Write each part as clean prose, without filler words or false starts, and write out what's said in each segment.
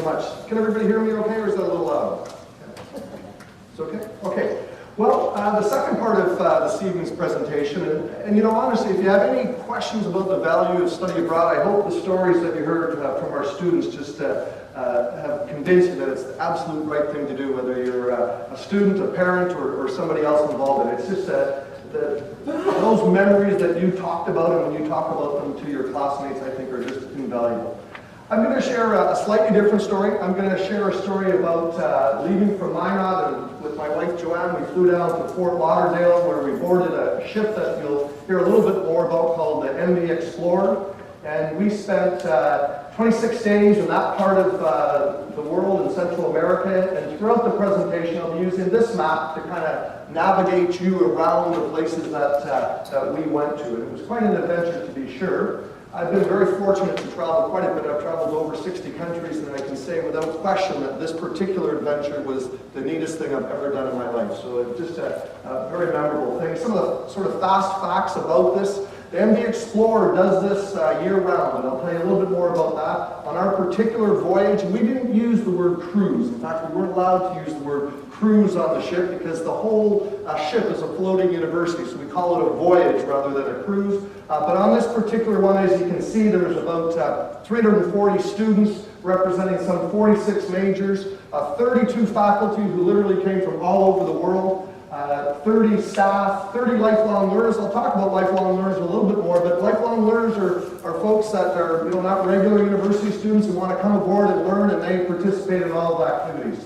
so much. Can everybody hear me okay, or is that a little loud? It's okay? Okay. Well, the second part of this evening's presentation, and you know, honestly, if you have any questions about the value of study abroad, I hope the stories that you heard from our students just have convinced you that it's the absolute right thing to do, whether you're a student, a parent, or somebody else involved in it. It's just those memories that you talked about, and when you talk about them to your classmates, I think are just invaluable. I'm going to share a slightly different story. I'm going to share a story about leaving from Minot, and with my wife Joanne, we flew down to Fort Lauderdale, where we boarded a ship that you'll hear a little bit more about called the MV Explorer. And we spent 26 days in that part of the world in Central America. And throughout the presentation, I'll be using this map to kind of navigate you around the places that we went to. And it was quite an adventure, to be sure. I've been very fortunate to travel quite a bit. I've traveled over 60 countries, and I can say without question that this particular adventure was the neatest thing I've ever done in my life. So it's just a very memorable thing. Some of the sort of fast facts about this. The MV Explorer does this year-round, and I'll tell you a little bit more about that. On our particular voyage, we didn't use the word cruise. In fact, we weren't allowed to use the word cruise on the ship because the whole ship is a floating university, so we call it a voyage rather than a cruise. But on this particular one, as you can see, there's about 340 students representing some 46 majors, 32 faculty who literally came from all over the world, 30 staff, 30 lifelong learners. I'll talk about lifelong learners a little bit more, but lifelong learners are folks that are not regular university students who want to come aboard and learn, and they participate in all the activities.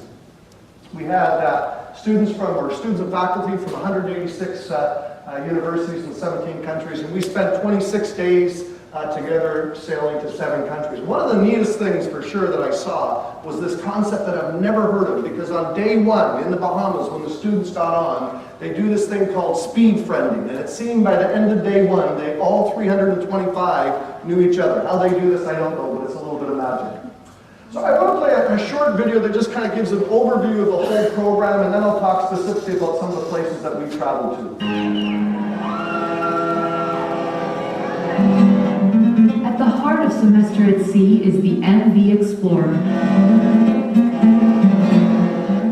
We had students and faculty from 186 universities in 17 countries, and we spent 26 days together sailing to 7 countries. One of the neatest things for sure that I saw was this concept that I've never heard of, because on day 1 in the Bahamas, when the students got on, they do this thing called speed friending, and it seemed by the end of day 1, they all 325 knew each other. How they do this, I don't know, but it's a little bit of magic. So I want to play a short video that just kind of gives an overview of the whole program, and then I'll talk specifically about some of the places that we traveled to. At the heart of Semester at Sea is the MV Explorer,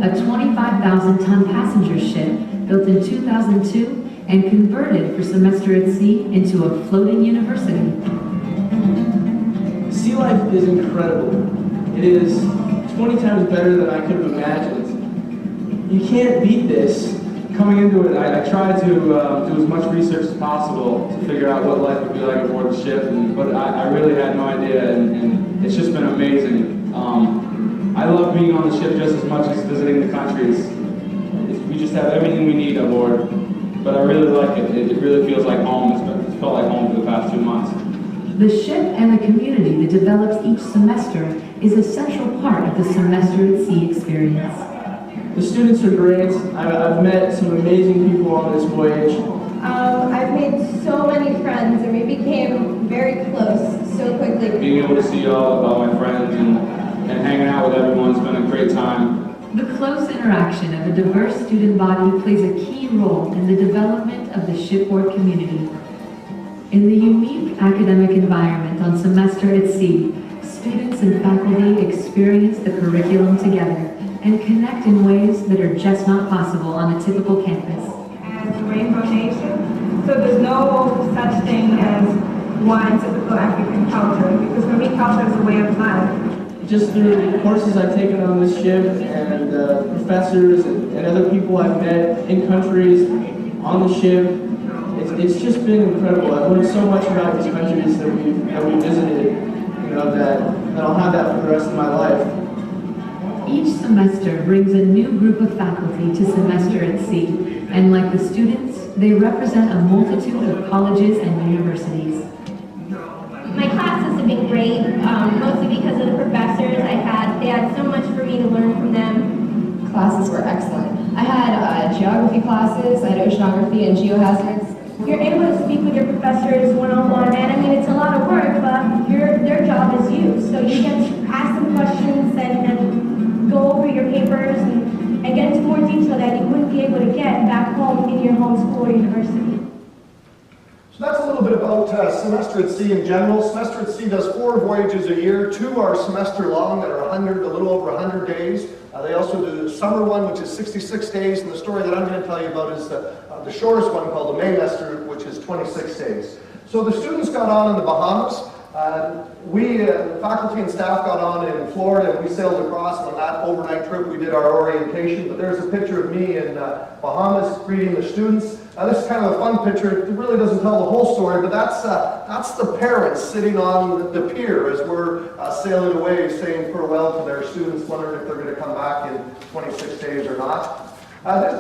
a 25,000-ton passenger ship built in 2002 and converted for Semester at Sea into a floating university. Sea life is incredible. It is 20 times better than I could have imagined. You can't beat this. Coming into it, I tried to do as much research as possible to figure out what life would be like aboard the ship, but I really had no idea, and it's just been amazing. I love being on the ship just as much as visiting the countries. We just have everything we need aboard, but I really like it. It really feels like home. It's felt like home for the past 2 months. The ship and the community that develops each semester is a central part of the Semester at Sea experience. The students are great. I've met some amazing people on this voyage. I've made so many friends, and we became very close so quickly. Being able to see all my friends and hanging out with everyone's been a great time. The close interaction of a diverse student body plays a key role in the development of the shipboard community. In the unique academic environment on Semester at Sea, students and faculty experience the curriculum together and connect in ways that are just not possible on a typical campus. As a Rainbow Nation, so there's no such thing as one typical African culture, because for me, culture is a way of life. Just through the courses I've taken on this ship and professors and other people I've met in countries on the ship, it's just been incredible. I've learned so much about these countries that we visited, that I'll have that for the rest of my life. Each semester brings a new group of faculty to Semester at Sea, and like the students, they represent a multitude of colleges and universities. My classes have been great, mostly because of the professors I had. They had so much for me to learn from them. Classes were excellent. I had geography classes, I had oceanography and geohazards. You're able to speak with your professors one-on-one, and I mean, it's a lot of work, but their job is you. So you get to ask them questions and go over your papers and get into more detail that you wouldn't be able to get back home in your home school or university. So that's a little bit about Semester at Sea in general. Semester at Sea does 4 voyages a year. 2 are semester long that are a little over 100 days. They also do the summer one, which is 66 days. And the story that I'm going to tell you about is the shortest one called the Maymester, which is 26 days. So the students got on in the Bahamas. The faculty and staff got on in Florida, and we sailed across. And on that overnight trip, we did our orientation. But there's a picture of me in Bahamas greeting the students. This is kind of a fun picture. It really doesn't tell the whole story, but that's the parents sitting on the pier as we're sailing away, saying farewell to their students, wondering if they're going to come back in 26 days or not.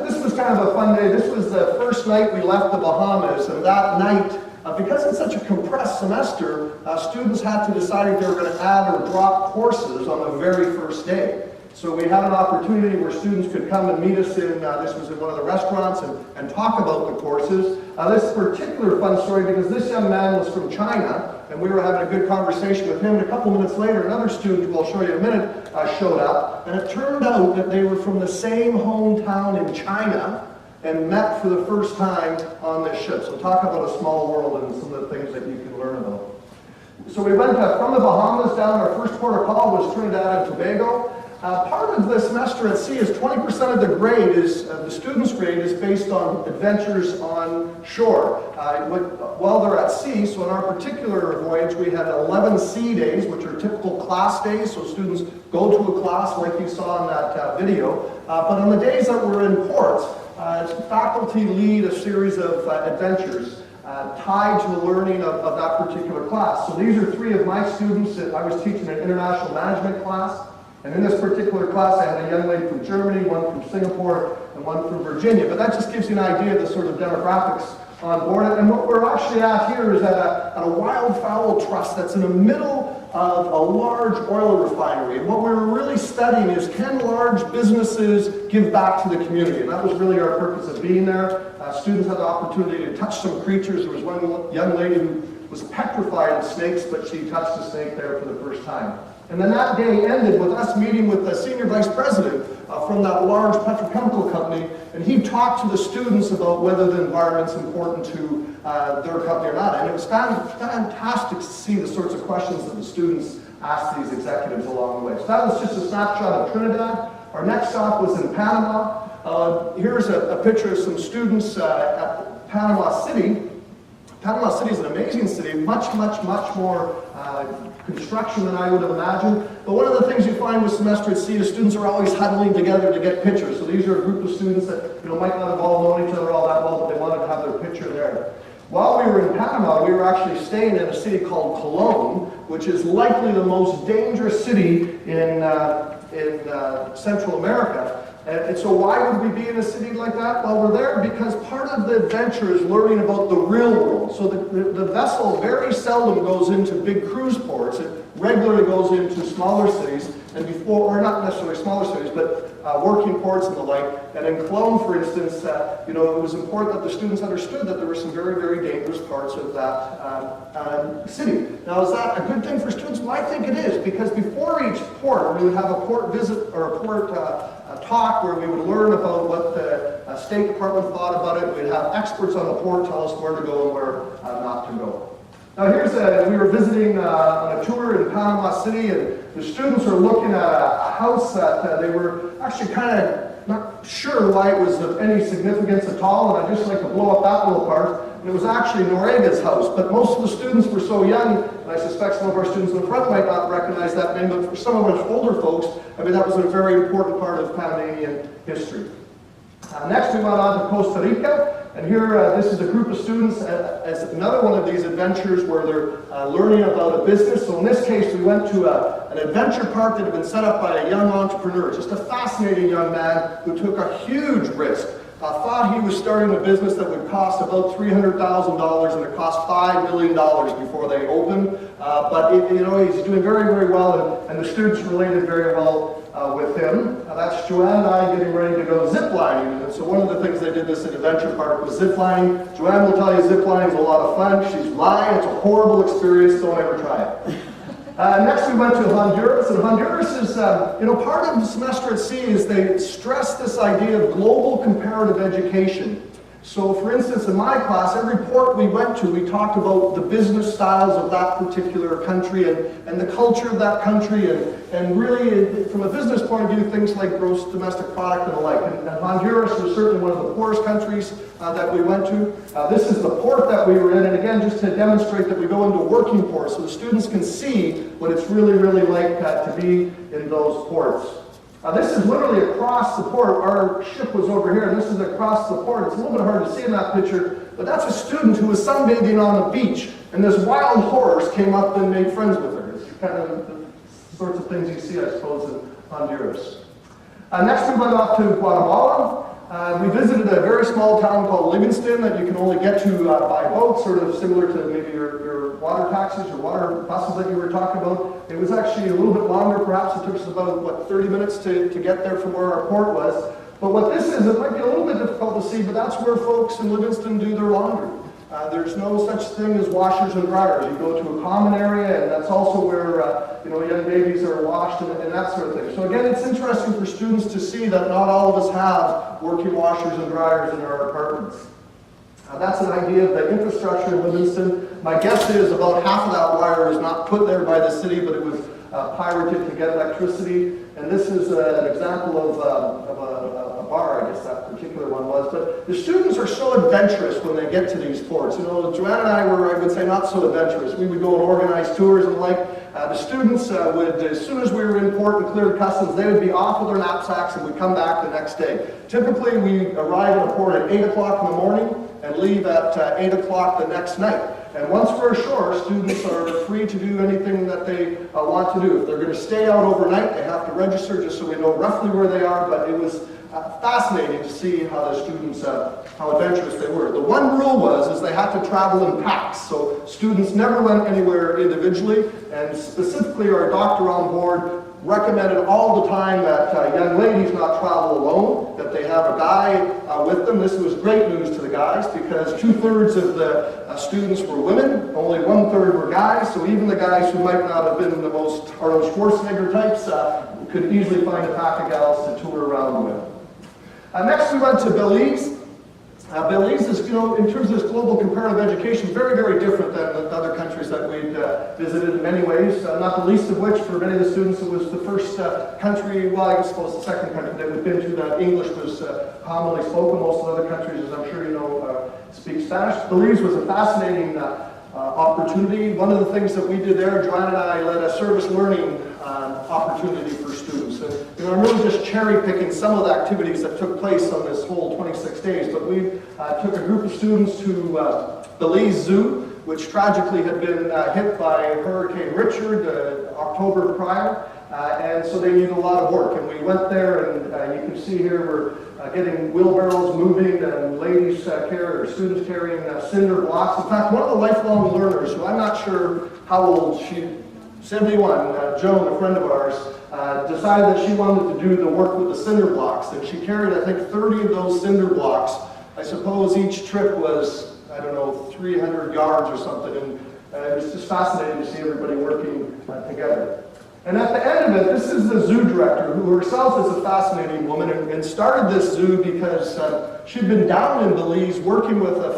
This was kind of a fun day. This was the first night we left the Bahamas, and that night, because it's such a compressed semester, students had to decide if they were going to add or drop courses on the very first day. So we had an opportunity where students could come and meet us in, this was in one of the restaurants, and talk about the courses. This particular fun story, because this young man was from China, and we were having a good conversation with him, and a couple minutes later, another student, who I'll show you in a minute, showed up, and it turned out that they were from the same hometown in China, and met for the first time on this ship. So talk about a small world and some of the things that you can learn about. So we went from the Bahamas down, our first port of call was Trinidad and Tobago. Part of the semester at sea is 20% of the grade is, the student's grade is based on adventures on shore. While they're at sea, so in our particular voyage, we had 11 sea days, which are typical class days, so students go to a class like you saw in that video. But on the days that we're in port, faculty lead a series of adventures tied to the learning of that particular class. So these are 3 of my students. I was teaching an international management class. And in this particular class, I had a young lady from Germany, one from Singapore, and one from Virginia. But that just gives you an idea of the sort of demographics on board. And what we're actually at here is at a wildfowl trust that's in the middle of a large oil refinery. And what we were really studying is, can large businesses give back to the community? And that was really our purpose of being there. Students had the opportunity to touch some creatures. There was one young lady who was petrified of snakes, but she touched a snake there for the first time. And then that day ended with us meeting with the senior vice president from that large petrochemical company, and he talked to the students about whether the environment's important to their company or not. And it was fantastic to see the sorts of questions that the students asked these executives along the way. So that was just a snapshot of Trinidad. Our next stop was in Panama. Here's a picture of some students at Panama City. Panama City is an amazing city, much more construction than I would have imagined. But one of the things you find with Semester at Sea is students are always huddling together to get pictures. So these are a group of students that might not have all known each other all that well, but they wanted to have their picture there. While we were in Panama, we were actually staying in a city called Cologne, which is likely the most dangerous city in Central America. And so why would we be in a city like that? Well, we're there because part of the adventure is learning about the real world. So the vessel very seldom goes into big cruise ports. It regularly goes into smaller cities, and or not necessarily smaller cities, but working ports and the like. And in Cologne, for instance, it was important that the students understood that there were some very, very dangerous parts of that city. Now, is that a good thing for students? Well, I think it is, because before each port, we would have a port visit or a port talk where we would learn about what the State Department thought about it. We'd have experts on the port tell us where to go and where not to go. Now we were visiting on a tour in Panama City, and the students are looking at a house that they were actually kind of not sure why it was of any significance at all, and I'd just like to blow up that little part. And it was actually Norega's house, but most of the students were so young, and I suspect some of our students in the front might not recognize that name, but for some of us older folks, that was a very important part of Panamanian history. Next, we went on to Costa Rica, and here this is a group of students as another one of these adventures where they're learning about a business. So in this case, we went to an adventure park that had been set up by a young entrepreneur, just a fascinating young man who took a huge risk. Thought he was starting a business that would cost about $300,000, and it cost $5 million before they opened. But he's doing very, very well, and the students related very well with him. That's Joanne and I getting ready to go ziplining. And so one of the things they did this at Adventure Park was ziplining. Joanne will tell you ziplining is a lot of fun. She's lying. It's a horrible experience. Don't ever try it. Next we went to Honduras, and Honduras is, part of the Semester at Sea is they stress this idea of global comparative education. So for instance, in my class, every port we went to, we talked about the business styles of that particular country and the culture of that country, and really, from a business point of view, things like gross domestic product and the like. And Honduras was certainly one of the poorest countries that we went to. This is the port that we were in, and again, just to demonstrate that we go into working ports, so the students can see what it's really, really like to be in those ports. This is literally across the port. Our ship was over here, and this is across the port. It's a little bit hard to see in that picture, but that's a student who was sunbathing on the beach, and this wild horse came up and made friends with her. It's kind of the sorts of things you see, I suppose, in Honduras. Next, we went off to Guatemala. We visited a very small town called Livingston that you can only get to by boat, sort of similar to maybe your water taxis or water buses that you were talking about. It was actually a little bit longer, perhaps. It took us about, 30 minutes to get there from where our port was. But what this is, it might be a little bit difficult to see, but that's where folks in Livingston do their laundry. There's no such thing as washers and dryers. You go to a common area, and that's also where young babies are washed and that sort of thing. So again, it's interesting for students to see that not all of us have working washers and dryers in our apartments. That's an idea of the infrastructure in Livingston. My guess is about half of that wire was not put there by the city, but it was pirated to get electricity. And this is an example of a bar, I guess that particular one was. But the students are so adventurous when they get to these ports. Joanna and I were, I would say, not so adventurous. We would go and organize tours and the like. The students would, as soon as we were in port and cleared customs, they would be off with their knapsacks and would come back the next day. Typically, we arrive at a port at 8 o'clock in the morning and leave at 8 o'clock the next night. And once we're ashore, students are free to do anything that they want to do. If they're going to stay out overnight, they have to register just so we know roughly where they are, but it was fascinating to see how the students, how adventurous they were. The one rule was they had to travel in packs, so students never went anywhere individually, and specifically our doctor on board recommended all the time that young ladies not travel alone, that they have a guy with them. This was great news to the guys because 2/3 of the students were women, only 1/3 were guys, so even the guys who might not have been the most Arnold Schwarzenegger types could easily find a pack of gals to tour around with. Next we went to Belize. Belize is, in terms of this global comparative education, very, very different than the other countries that we'd visited in many ways, not the least of which, for many of the students, it was the first country, well, I suppose the second country that we've been to that English was commonly spoken. Most of the other countries, as I'm sure you know, speak Spanish. Belize was a fascinating opportunity. One of the things that we did there, Joanna and I led a service learning opportunity for students. And I'm really just cherry picking some of the activities that took place on this whole 26 days, but we took a group of students to Belize Zoo, which tragically had been hit by Hurricane Richard October prior, and so they needed a lot of work. And we went there, and you can see here we're getting wheelbarrows moving, and ladies students carrying cinder blocks. In fact, one of the lifelong learners, who I'm not sure how old she, 71, Joan, a friend of ours, decided that she wanted to do the work with the cinder blocks, and she carried, I think, 30 of those cinder blocks. I suppose each trip was, 300 yards or something, and it was just fascinating to see everybody working together. And at the end of it, this is the zoo director, who herself is a fascinating woman, and started this zoo because she'd been down in Belize working with a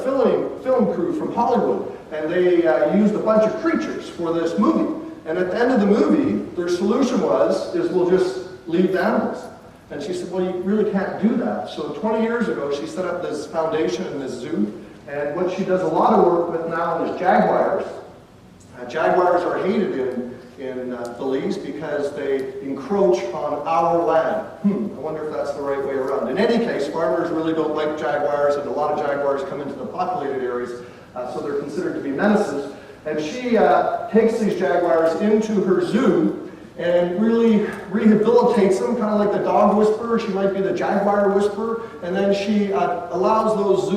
film crew from Hollywood, and they used a bunch of creatures for this movie. And at the end of the movie, their solution is we'll just leave the animals. And she said, well, you really can't do that. So 20 years ago, she set up this foundation in this zoo. And what she does a lot of work with now is jaguars. Jaguars are hated in Belize because they encroach on our land. I wonder if that's the right way around. In any case, farmers really don't like jaguars, and a lot of jaguars come into the populated areas, so they're considered to be menaces. And she takes these jaguars into her zoo and really rehabilitates them, kind of like the dog whisperer. She might be the jaguar whisperer. And then she allows those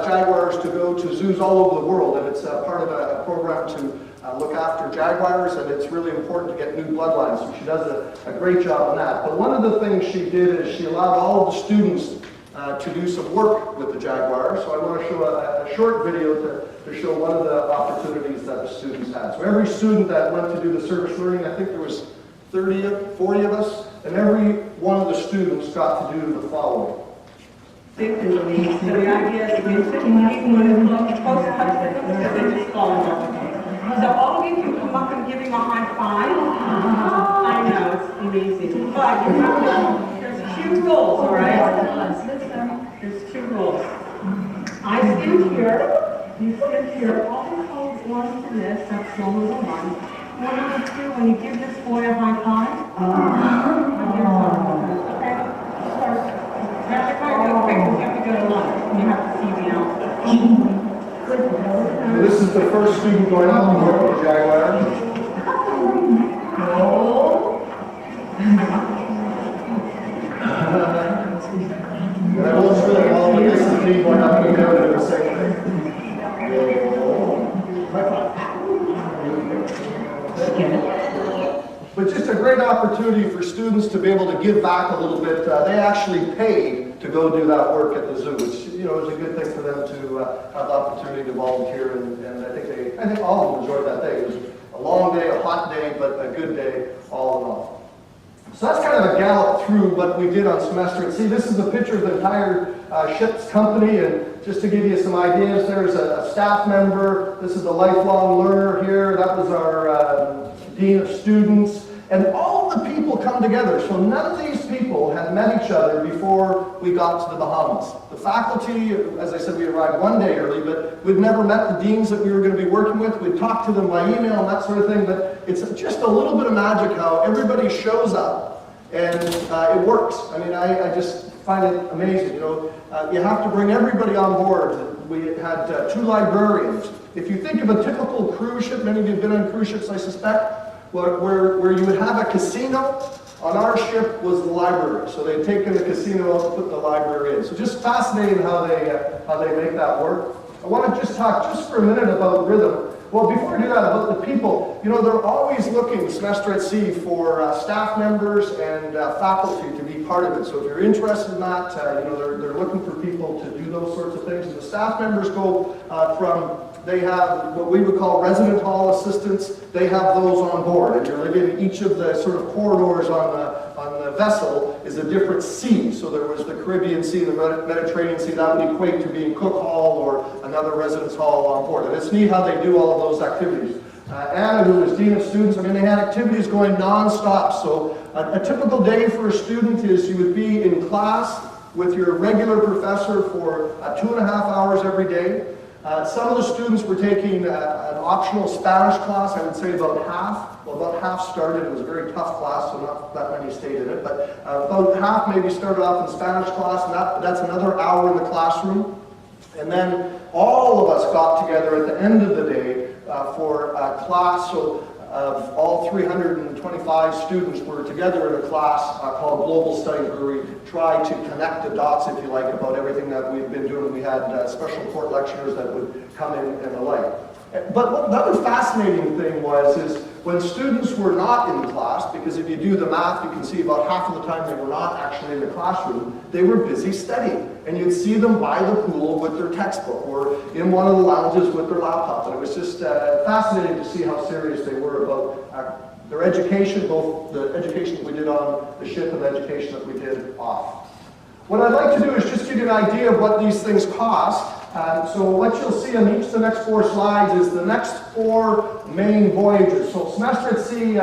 jaguars to go to zoos all over the world. And it's part of a program to look after jaguars, and it's really important to get new bloodlines. So she does a great job on that. But one of the things she did is she allowed all of the students to do some work with the jaguar. So I want to show a short video to show one of the opportunities that the students had. So every student that went to do the service learning, I think there was 40 of us, and every one of the students got to do the following. instantly. So the idea is to instantly keep one close touch with them, so they just fall in love with them. So all of you can come up and give him a high five. I know, it's amazing. But remember, there's 2 rules, all right? There's 2 rules. I stand here, you stand here, always hold one to this, that's rule number 1. Rule number 2, when you give this boy a high five, okay? You have to kind of go quick, because you have to go to lunch, you have to see the outfit. This is the first student going out to work with Jaguar. And I won't really well, but this is me going up and down doing the same thing. But just a great opportunity for students to be able to give back a little bit. They actually pay to go do that work at the zoo, which is a good thing for them to have the opportunity to volunteer. And I think all of them enjoyed that day. It was a long day, a hot day, but a good day all in all. So that's kind of a gallop through what we did on semester. And see, this is a picture of the entire ship's company, and just to give you some ideas, there's a staff member. This is a lifelong learner here. That was our dean of students. And all of the people come together. So none of these people had met each other before we got to the Bahamas. The faculty, as I said, we arrived 1 day early, but we'd never met the deans that we were going to be working with. We'd talked to them by email and that sort of thing, but it's just a little bit of magic how everybody shows up and it works. I mean, I just find it amazing. You have to bring everybody on board. We had 2 librarians. If you think of a typical cruise ship, many of you have been on cruise ships, I suspect, where you would have a casino, on our ship was the library. So they'd taken the casino out and put the library in. So just fascinating how they make that work. I want to just talk just for a minute about rhythm. Well, before I do that, about the people, they're always looking, Semester at Sea, for staff members and faculty to be part of it. So if you're interested in that, they're looking for people to do those sorts of things. And the staff members go they have what we would call resident hall assistants. They have those on board, and you're living each of the sort of corridors on the vessel is a different sea. So there was the Caribbean Sea, the Mediterranean Sea. That would equate to being cook hall or another residence hall on board. And it's neat how they do all of those activities. Anna, who was dean of students, they had activities going non-stop. So a typical day for a student is you would be in class with your regular professor for 2.5 hours every day. Some of the students were taking an optional Spanish class. I would say about half. Well, about half started. It was a very tough class, so not that many stayed in it. But about half maybe started off in Spanish class, and that's another hour in the classroom. And then all of us got together at the end of the day for a class. So all 325 students were together in a class called Global Studies, where we tried to connect the dots, if you like, about everything that we've been doing. We had special court lecturers that would come in and the like. But what the other fascinating thing is when students were not in class, because if you do the math, you can see about half of the time they were not actually in the classroom, they were busy studying. And you'd see them by the pool with their textbook or in one of the lounges with their laptop. And it was just fascinating to see how serious they were about their education, both the education that we did on the ship and the education that we did off. What I'd like to do is just give you an idea of what these things cost. So what you'll see on each of the next 4 slides is the next 4 main voyages. So Semester at Sea,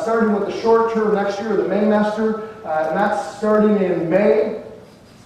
starting with the short term next year, the Maymester, and that's starting in May.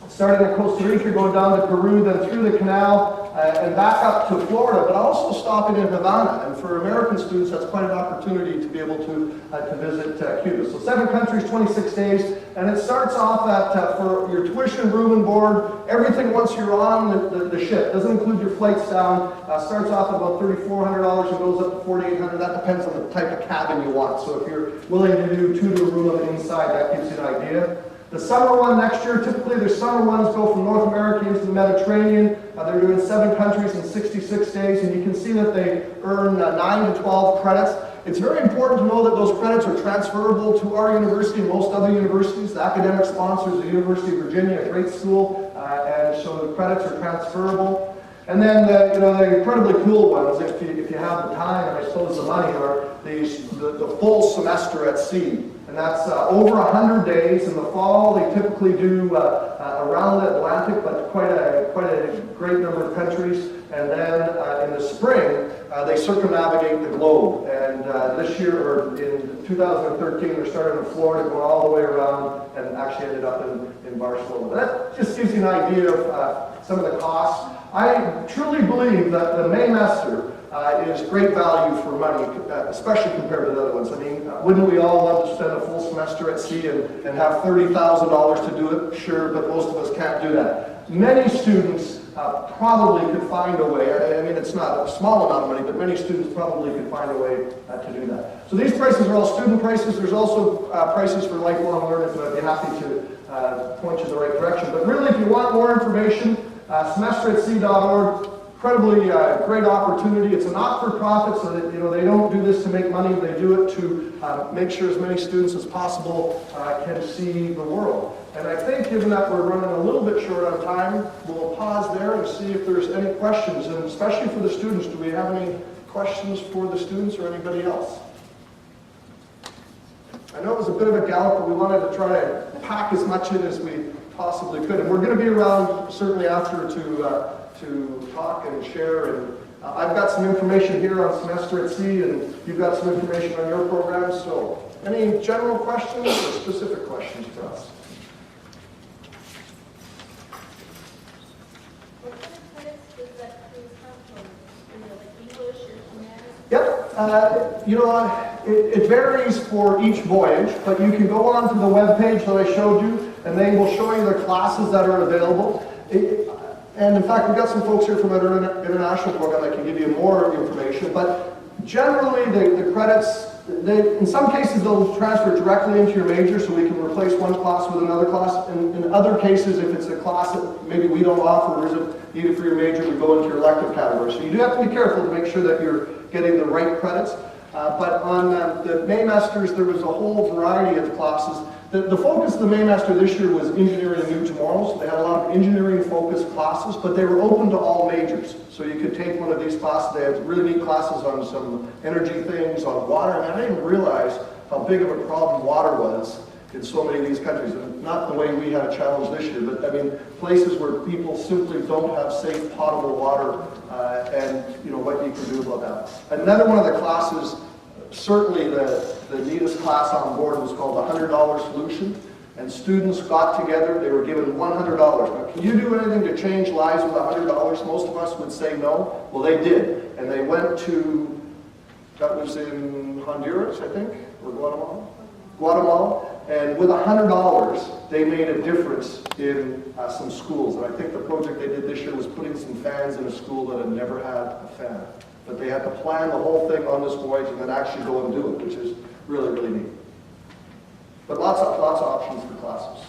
Starting in Costa Rica, going down to Peru, then through the canal, and back up to Florida, but also stopping in Havana. And for American students, that's quite an opportunity to be able to visit Cuba. So 7 countries, 26 days, and it starts off at, for your tuition, room and board, everything once you're on the ship, doesn't include your flights down, starts off at about $3,400 and goes up to $4,800. That depends on the type of cabin you want. So if you're willing to do 2 to a room on the inside, that gives you an idea. The summer one next year, typically their summer ones go from North America into the Mediterranean. They're doing 7 countries in 66 days, and you can see that they earn 9 to 12 credits. It's very important to know that those credits are transferable to our university and most other universities. The academic sponsor is the University of Virginia, a great school, and so the credits are transferable. And then, the incredibly cool ones, if you have the time and I suppose the money, are the full semester at sea. And that's over 100 days. In the fall, they typically do around the Atlantic, but quite a great number of countries. And then in the spring, they circumnavigate the globe. And this year, or in 2013, they're starting in Florida, going all the way around, and actually ended up in Barcelona. But that just gives you an idea of some of the costs. I truly believe that the Maymester is great value for money, especially compared to the other ones. I mean, wouldn't we all love to spend a full semester at sea and have $30,000 to do it? Sure, but most of us can't do that. Many students probably could find a way. I mean, it's not a small amount of money, but many students probably could find a way to do that. So these prices are all student prices. There's also prices for lifelong learners, but I'd be happy to point you in the right direction. But really, if you want more information, semesteratsea.org. Incredibly great opportunity. It's a not-for-profit, so that they don't do this to make money. They do it to make sure as many students as possible can see the world. And I think, given that we're running a little bit short on time, we'll pause there and see if there's any questions. And especially for the students, do we have any questions for the students or anybody else? I know it was a bit of a gallop, but we wanted to try to pack as much in as we possibly could. And we're going to be around certainly after to talk and share. And I've got some information here on Semester at Sea, and you've got some information on your program. So any general questions or specific questions for us? What kind of credits does that cruise come from? Like English or humanities? Yep. It varies for each voyage, but you can go on to the web page that I showed you, and they will show you the classes that are available. And in fact, we've got some folks here from our international program that can give you more information, but generally the credits, in some cases they'll transfer directly into your major, so we can replace one class with another class. In other cases, if it's a class that maybe we don't offer or isn't needed for your major, we go into your elective category. So you do have to be careful to make sure that you're getting the right credits. But on the Maymesters, there was a whole variety of classes. The focus of the Maymester this year was engineering and new tomorrows. So they had a lot of engineering-focused classes, but they were open to all majors. So you could take one of these classes. They had really neat classes on some energy things, on water. And I didn't realize how big of a problem water was in so many of these countries. And not the way we had a challenge this year, but I mean, places where people simply don't have safe potable water, and what you can do about that. Another one of the classes, certainly the neatest class on board, was called the $100 Solution. And students got together, they were given $100. Now, can you do anything to change lives with $100? Most of us would say no. Well, they did. And they went to, that was in Honduras, I think, or Guatemala? Guatemala. And with $100, they made a difference in some schools. And I think the project they did this year was putting some fans in a school that had never had a fan. But they had to plan the whole thing on this voyage and then actually go and do it, which is really, really neat. But lots of options for classes.